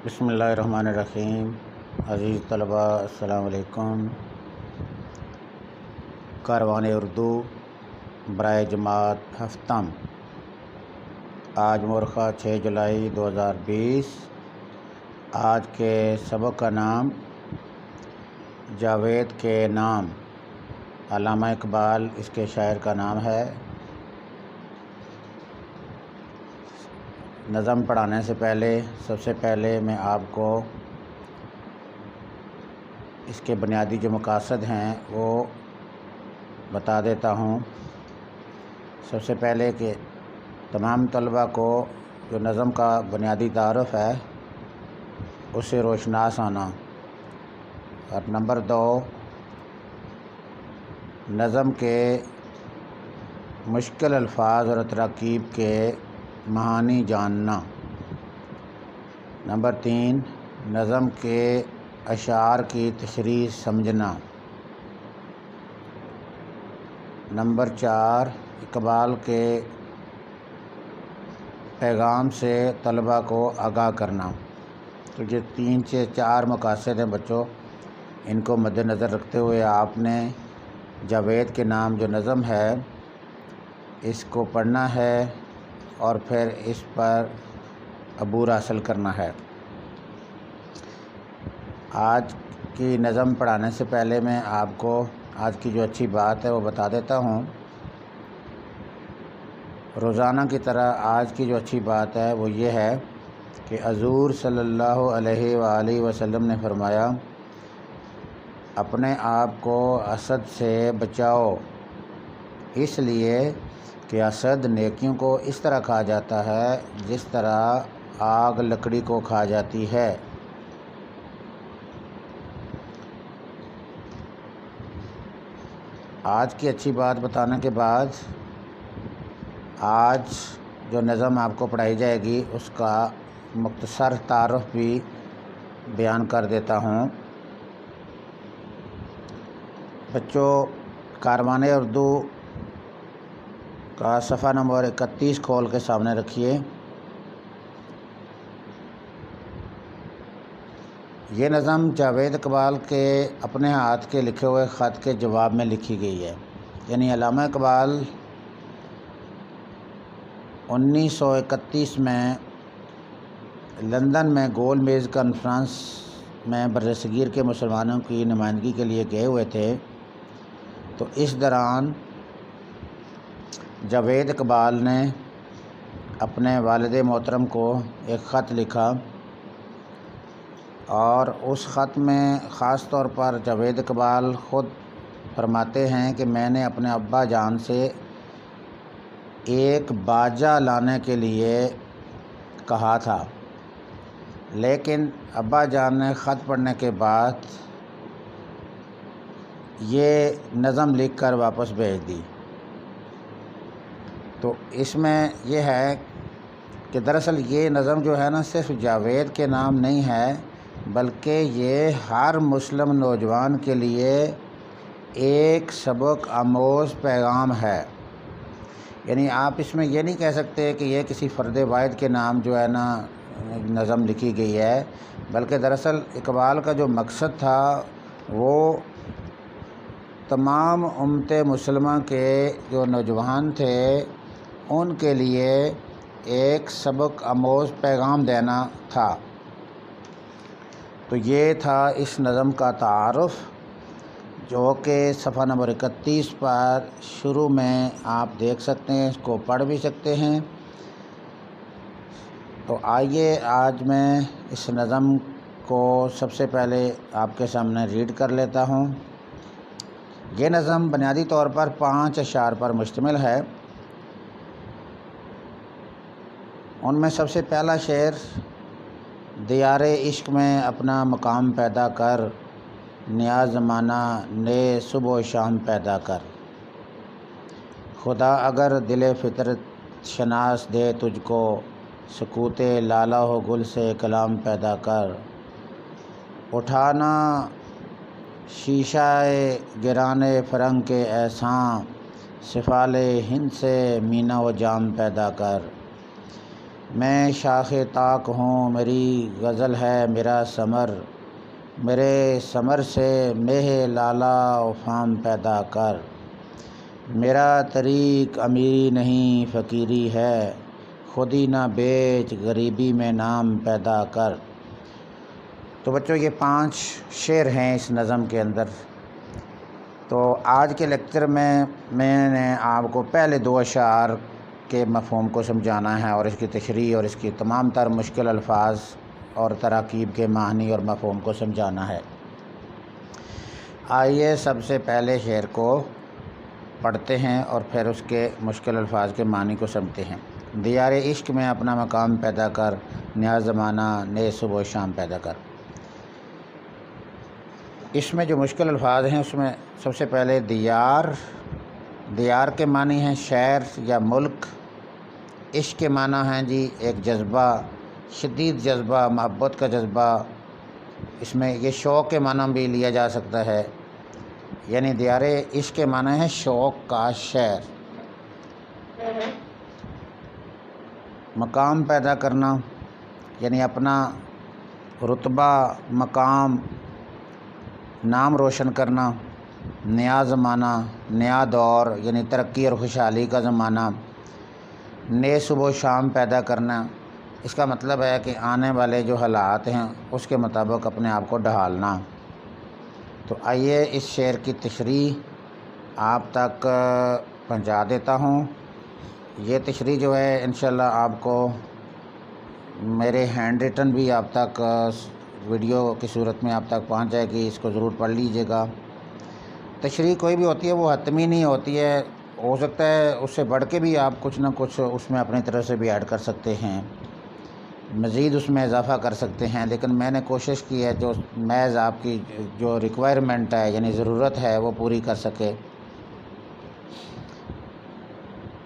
بسم اللہ الرحمن الرحیم۔ عزیز طلبہ السلام علیکم۔ کاروان اردو برائے جماعت ہفتم، آج مورخہ 6 جولائی 2020۔ آج کے سبق کا نام جاوید کے نام، علامہ اقبال اس کے شاعر کا نام ہے۔ نظم پڑھانے سے پہلے سب سے پہلے میں آپ کو اس کے بنیادی جو مقاصد ہیں وہ بتا دیتا ہوں۔ سب سے پہلے کہ تمام طلبہ کو جو نظم کا بنیادی تعارف ہے اس سے روشناس آنا، اور نمبر 2 نظم کے مشکل الفاظ اور تراکیب کے معانی جاننا، نمبر 3 نظم کے اشعار کی تشریح سمجھنا، نمبر 4 اقبال کے پیغام سے طلبہ کو آگاہ کرنا۔ تو یہ 3 سے 4 مقاصد ہیں بچوں، ان کو مد نظر رکھتے ہوئے آپ نے جاوید کے نام جو نظم ہے اس کو پڑھنا ہے اور پھر اس پر عبور حاصل کرنا ہے۔ آج کی نظم پڑھانے سے پہلے میں آپ کو آج کی جو اچھی بات ہے وہ بتا دیتا ہوں۔ روزانہ کی طرح آج کی جو اچھی بات ہے وہ یہ ہے کہ حضور صلی اللہ علیہ وآلہ وسلم نے فرمایا، اپنے آپ کو حسد سے بچاؤ، اس لیے کہ حسد نیکیوں کو اس طرح کھا جاتا ہے جس طرح آگ لکڑی کو کھا جاتی ہے۔ آج کی اچھی بات بتانے کے بعد آج جو نظم آپ کو پڑھائی جائے گی اس کا مختصر تعارف بھی بیان کر دیتا ہوں۔ بچوں، کاروان اردو کا صفحہ نمبر 31 کھول کے سامنے رکھیے۔ یہ نظم جاوید اقبال کے اپنے ہاتھ کے لکھے ہوئے خط کے جواب میں لکھی گئی ہے۔ یعنی علامہ اقبال 1931 میں لندن میں گول میز کانفرنس میں برصغیر کے مسلمانوں کی نمائندگی کے لیے گئے ہوئے تھے۔ تو اس دوران جاوید اقبال نے اپنے والد محترم کو ایک خط لکھا، اور اس خط میں خاص طور پر جاوید اقبال خود فرماتے ہیں کہ میں نے اپنے ابا جان سے ایک باجا لانے کے لیے کہا تھا، لیکن ابا جان نے خط پڑھنے کے بعد یہ نظم لکھ کر واپس بھیج دی۔ تو اس میں یہ ہے کہ دراصل یہ نظم جو ہے نا صرف جاوید کے نام نہیں ہے، بلکہ یہ ہر مسلم نوجوان کے لیے ایک سبق آموز پیغام ہے۔ یعنی آپ اس میں یہ نہیں کہہ سکتے کہ یہ کسی فرد واحد کے نام جو ہے نا نظم لکھی گئی ہے، بلکہ دراصل اقبال کا جو مقصد تھا وہ تمام امت مسلمہ کے جو نوجوان تھے ان کے لیے ایک سبق آموز پیغام دینا تھا۔ تو یہ تھا اس نظم کا تعارف، جو کہ صفحہ نمبر 31 پر شروع میں آپ دیکھ سکتے ہیں، اس کو پڑھ بھی سکتے ہیں۔ تو آئیے آج میں اس نظم کو سب سے پہلے آپ کے سامنے ریڈ کر لیتا ہوں۔ یہ نظم بنیادی طور پر 5 اشعار پر مشتمل ہے۔ ان میں سب سے پہلا شعر، دیار عشق میں اپنا مقام پیدا کر، نیا زمانہ نئے صبح و شام پیدا کر، خدا اگر دل فطرت شناس دے تجھ کو، سکوت لالا و گل سے کلام پیدا کر، اٹھانا شیشہ گران فرنگ کے احساں، سفال ہند سے مینا و جام پیدا کر، میں شاخ طاق ہوں میری غزل ہے میرا ثمر، میرے ثمر سے مہ لالا و فام پیدا کر، میرا طریق امیری نہیں فقیری ہے، خودی نہ بیچ غریبی میں نام پیدا کر۔ تو بچوں یہ 5 شعر ہیں اس نظم کے اندر۔ تو آج کے لیکچر میں نے آپ کو پہلے 2 اشعار کے مفہوم کو سمجھانا ہے اور اس کی تشریح اور اس کی تمام تر مشکل الفاظ اور تراکیب کے معنی اور مفہوم کو سمجھانا ہے۔ آئیے سب سے پہلے شعر کو پڑھتے ہیں اور پھر اس کے مشکل الفاظ کے معنی کو سمجھتے ہیں۔ دیار عشق میں اپنا مقام پیدا کر، نیا زمانہ نئے صبح و شام پیدا کر۔ اس میں جو مشکل الفاظ ہیں اس میں سب سے پہلے دیار کے معنی ہیں شہر یا ملک، عشق کے معنی ہیں جی ایک جذبہ، شدید جذبہ، محبت کا جذبہ، اس میں یہ شوق کے معنی بھی لیا جا سکتا ہے، یعنی دیار عشق کے معنی ہے شوق کا شہر۔ مقام پیدا کرنا یعنی اپنا رتبہ، مقام، نام روشن کرنا۔ نیا زمانہ، نیا دور یعنی ترقی اور خوشحالی کا زمانہ۔ نئے صبح و شام پیدا کرنا، اس کا مطلب ہے کہ آنے والے جو حالات ہیں اس کے مطابق اپنے آپ کو ڈھالنا۔ تو آئیے اس شعر کی تشریح آپ تک پہنچا دیتا ہوں۔ یہ تشریح جو ہے انشاءاللہ آپ کو میرے ہینڈ ریٹن بھی آپ تک ویڈیو کی صورت میں آپ تک پہنچ جائے گی، اس کو ضرور پڑھ لیجئے گا۔ تشریح کوئی بھی ہوتی ہے وہ حتمی نہیں ہوتی ہے، ہو سکتا ہے اس سے بڑھ کے بھی آپ کچھ نہ کچھ اس میں اپنی طرف سے بھی ایڈ کر سکتے ہیں، مزید اس میں اضافہ کر سکتے ہیں، لیکن میں نے کوشش کی ہے جو محض آپ کی جو ریکوائرمنٹ ہے یعنی ضرورت ہے وہ پوری کر سکے۔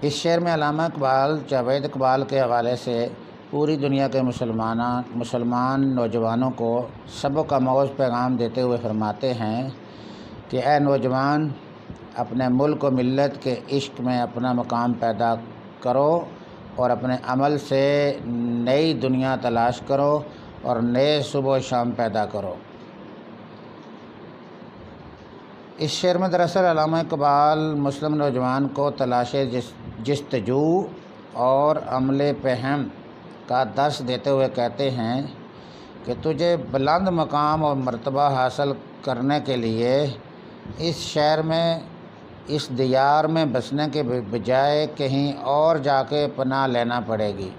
اس شعر میں علامہ اقبال جاوید اقبال کے حوالے سے پوری دنیا کے مسلمان نوجوانوں کو سبق آموز پیغام دیتے ہوئے فرماتے ہیں کہ اے نوجوان، اپنے ملک و ملت کے عشق میں اپنا مقام پیدا کرو اور اپنے عمل سے نئی دنیا تلاش کرو اور نئے صبح و شام پیدا کرو۔ اس شعر میں دراصل علامہ اقبال مسلم نوجوان کو تلاش جستجو اور عمل پہم کا درس دیتے ہوئے کہتے ہیں کہ تجھے بلند مقام اور مرتبہ حاصل کرنے کے لیے اس شہر میں، اس دیار میں بسنے کے بجائے کہیں اور جا کے پناہ لینا پڑے گی،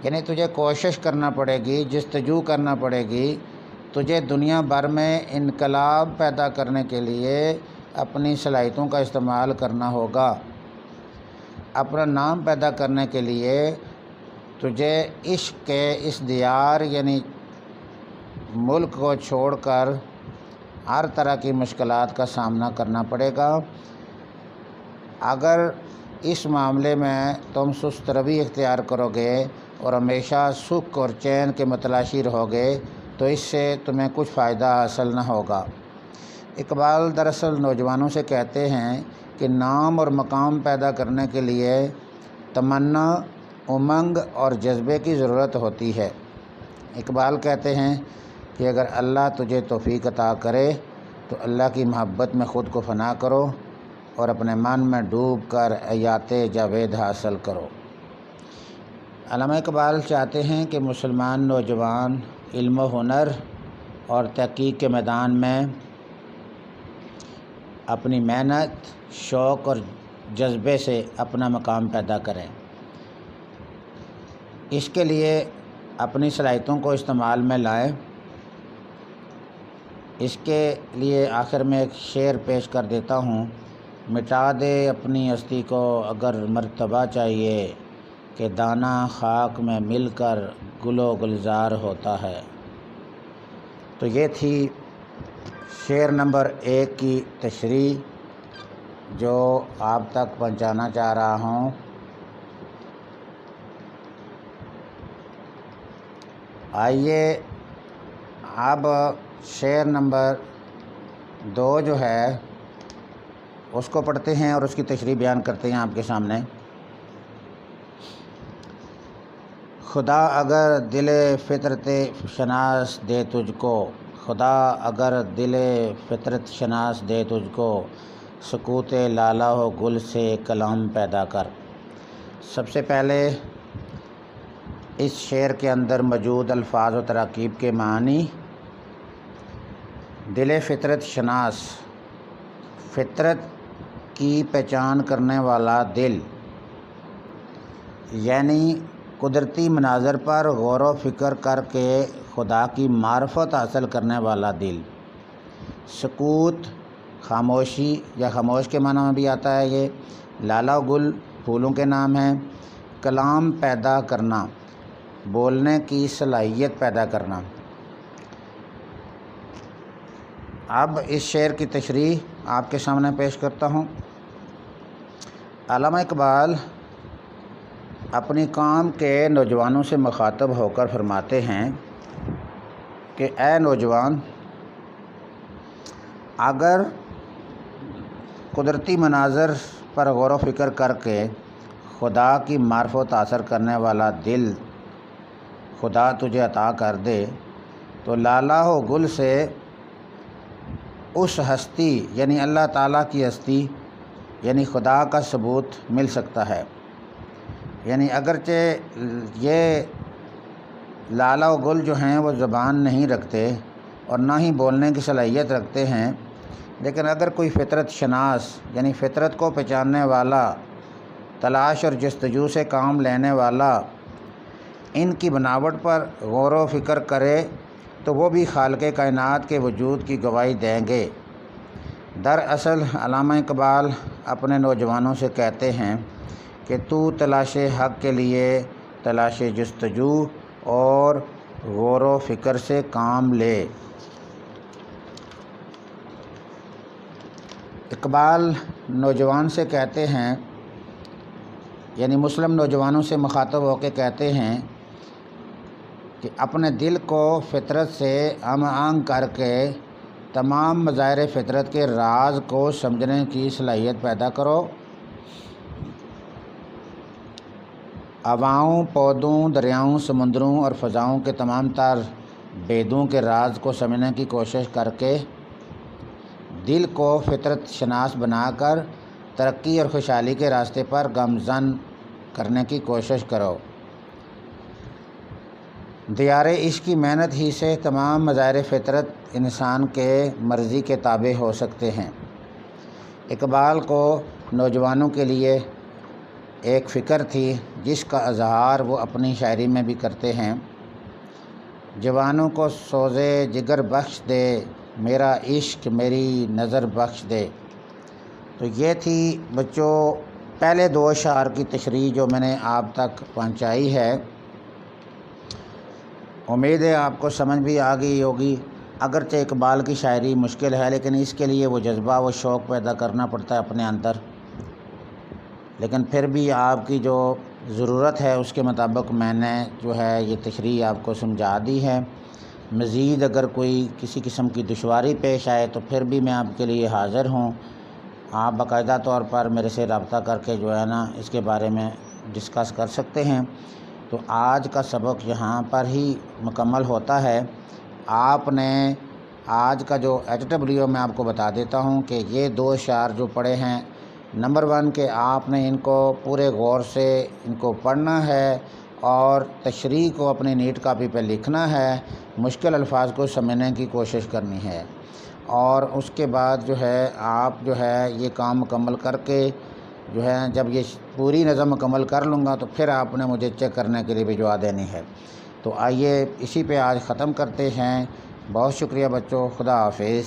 یعنی تجھے کوشش کرنا پڑے گی، جستجو کرنا پڑے گی، تجھے دنیا بھر میں انقلاب پیدا کرنے کے لیے اپنی صلاحیتوں کا استعمال کرنا ہوگا۔ اپنا نام پیدا کرنے کے لیے تجھے عشق کے اس دیار یعنی ملک کو چھوڑ کر ہر طرح کی مشکلات کا سامنا کرنا پڑے گا۔ اگر اس معاملے میں تم سست روی اختیار کرو گے اور ہمیشہ سکھ اور چین کے متلاشی رہو گے تو اس سے تمہیں کچھ فائدہ حاصل نہ ہوگا۔ اقبال دراصل نوجوانوں سے کہتے ہیں کہ نام اور مقام پیدا کرنے کے لیے تمنا، امنگ اور جذبے کی ضرورت ہوتی ہے۔ اقبال کہتے ہیں کہ اگر اللہ تجھے توفیق عطا کرے تو اللہ کی محبت میں خود کو فنا کرو اور اپنے من میں ڈوب کر حیات جاوید حاصل کرو۔ علامہ اقبال چاہتے ہیں کہ مسلمان نوجوان علم و ہنر اور تحقیق کے میدان میں اپنی محنت، شوق اور جذبے سے اپنا مقام پیدا کریں۔ اس کے لیے اپنی صلاحیتوں کو استعمال میں لائیں۔ اس کے لیے آخر میں ایک شعر پیش کر دیتا ہوں۔ مٹا دے اپنی ہستی کو اگر مرتبہ چاہیے کہ دانہ خاک میں مل کر گل و گلزار ہوتا ہے۔ تو یہ تھی شعر نمبر 1 کی تشریح جو آپ تک پہنچانا چاہ رہا ہوں۔ آئیے اب شعر نمبر 2 جو ہے اس کو پڑھتے ہیں اور اس کی تشریح بیان کرتے ہیں آپ کے سامنے۔ خدا اگر دل فطرت شناس دے تجھ کو، خدا اگر دل فطرت شناس دے تجھ کو، سکوت لالہ و گل سے کلام پیدا کر۔ سب سے پہلے اس شعر کے اندر موجود الفاظ و تراکیب کے معنی: دل فطرت شناس، فطرت کی پہچان کرنے والا دل، یعنی قدرتی مناظر پر غور و فکر کر کے خدا کی معرفت حاصل کرنے والا دل۔ سکوت خاموشی یا خاموش کے معنی میں بھی آتا ہے یہ۔ لالہ و گل پھولوں کے نام ہیں۔ کلام پیدا کرنا، بولنے کی صلاحیت پیدا کرنا۔ اب اس شعر کی تشریح آپ کے سامنے پیش کرتا ہوں۔ علامہ اقبال اپنی قوم کے نوجوانوں سے مخاطب ہو کر فرماتے ہیں کہ اے نوجوان، اگر قدرتی مناظر پر غور و فکر کر کے خدا کی معرفت حاصل کرنے والا دل خدا تجھے عطا کر دے تو لالہ و گل سے اس ہستی یعنی اللہ تعالیٰ کی ہستی یعنی خدا کا ثبوت مل سکتا ہے۔ یعنی اگرچہ یہ لالہ و گل جو ہیں وہ زبان نہیں رکھتے اور نہ ہی بولنے کی صلاحیت رکھتے ہیں، لیکن اگر کوئی فطرت شناس یعنی فطرت کو پہچاننے والا، تلاش اور جستجو سے کام لینے والا ان کی بناوٹ پر غور و فکر کرے تو وہ بھی خالق کائنات کے وجود کی گواہی دیں گے۔ دراصل علامہ اقبال اپنے نوجوانوں سے کہتے ہیں کہ تو تلاش حق کے لیے تلاش جستجو اور غور و فکر سے کام لے۔ اقبال نوجوان سے کہتے ہیں، یعنی مسلم نوجوانوں سے مخاطب ہو کے کہتے ہیں کہ اپنے دل کو فطرت سے ہم آہنگ کر کے تمام مظاہر فطرت کے راز کو سمجھنے کی صلاحیت پیدا کرو۔ ہواؤں، پودوں، دریاؤں، سمندروں اور فضاؤں کے تمام تر بیدوں کے راز کو سمجھنے کی کوشش کر کے دل کو فطرت شناس بنا کر ترقی اور خوشحالی کے راستے پر گامزن کرنے کی کوشش کرو۔ دیار عشق کی محنت ہی سے تمام مظاہر فطرت انسان کے مرضی کے تابع ہو سکتے ہیں۔ اقبال کو نوجوانوں کے لیے ایک فکر تھی جس کا اظہار وہ اپنی شاعری میں بھی کرتے ہیں۔ جوانوں کو سوز جگر بخش دے، میرا عشق میری نظر بخش دے۔ تو یہ تھی بچوں پہلے دو اشعار کی تشریح جو میں نے آپ تک پہنچائی ہے۔ امید ہے آپ کو سمجھ بھی آ گئی ہوگی۔ اگرچہ اقبال کی شاعری مشکل ہے لیکن اس کے لیے وہ جذبہ و شوق پیدا کرنا پڑتا ہے اپنے اندر، لیکن پھر بھی آپ کی جو ضرورت ہے اس کے مطابق میں نے جو ہے یہ تشریح آپ کو سمجھا دی ہے۔ مزید اگر کوئی کسی قسم کی دشواری پیش آئے تو پھر بھی میں آپ کے لیے حاضر ہوں۔ آپ باقاعدہ طور پر میرے سے رابطہ کر کے جو ہے نا اس کے بارے میں ڈسکس کر سکتے ہیں۔ تو آج کا سبق یہاں پر ہی مکمل ہوتا ہے۔ آپ نے آج کا جو HW میں آپ کو بتا دیتا ہوں کہ یہ دو اشعار جو پڑھے ہیں، نمبر 1 کہ آپ نے ان کو پورے غور سے ان کو پڑھنا ہے اور تشریح کو اپنی نیٹ کاپی پہ لکھنا ہے، مشکل الفاظ کو سمجھنے کی کوشش کرنی ہے، اور اس کے بعد جو ہے آپ جو ہے یہ کام مکمل کر کے جو ہے جب یہ پوری نظم مکمل کر لوں گا تو پھر آپ نے مجھے چیک کرنے کے لیے بھجوا دینی ہے۔ تو آئیے اسی پہ آج ختم کرتے ہیں۔ بہت شکریہ بچوں، خدا حافظ۔